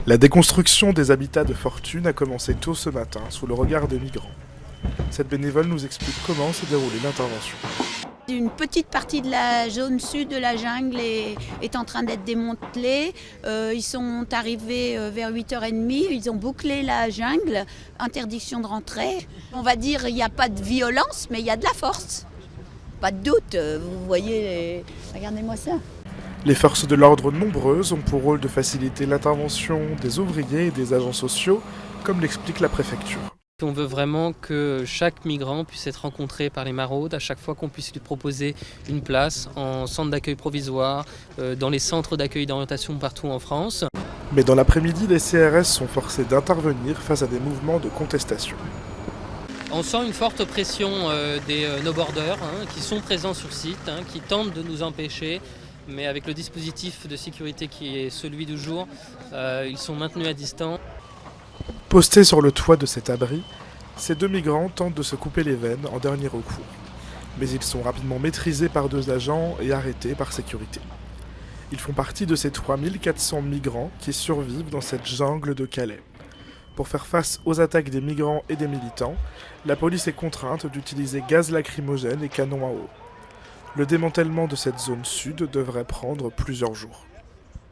La déconstruction des habitats de fortune a commencé tôt ce matin, sous le regard des migrants. Cette bénévole nous explique comment s'est déroulée l'intervention. Une petite partie de la zone sud de la jungle est en train d'être démantelée. Ils sont arrivés vers 8h30, ils ont bouclé la jungle, interdiction de rentrer. On va dire qu'il n'y a pas de violence, mais il y a de la force. Pas de doute, vous voyez, regardez-moi ça. Les forces de l'ordre nombreuses ont pour rôle de faciliter l'intervention des ouvriers et des agents sociaux, comme l'explique la préfecture. On veut vraiment que chaque migrant puisse être rencontré par les maraudes, à chaque fois qu'on puisse lui proposer une place en centre d'accueil provisoire, dans les centres d'accueil d'orientation partout en France. Mais dans l'après-midi, les CRS sont forcés d'intervenir face à des mouvements de contestation. On sent une forte pression des no-borders qui sont présents sur site, qui tentent de nous empêcher, mais avec le dispositif de sécurité qui est celui du jour, ils sont maintenus à distance. Postés sur le toit de cet abri, ces deux migrants tentent de se couper les veines en dernier recours. Mais ils sont rapidement maîtrisés par deux agents et arrêtés par sécurité. Ils font partie de ces 3400 migrants qui survivent dans cette jungle de Calais. Pour faire face aux attaques des migrants et des militants, la police est contrainte d'utiliser gaz lacrymogène et canons à eau. Le démantèlement de cette zone sud devrait prendre plusieurs jours.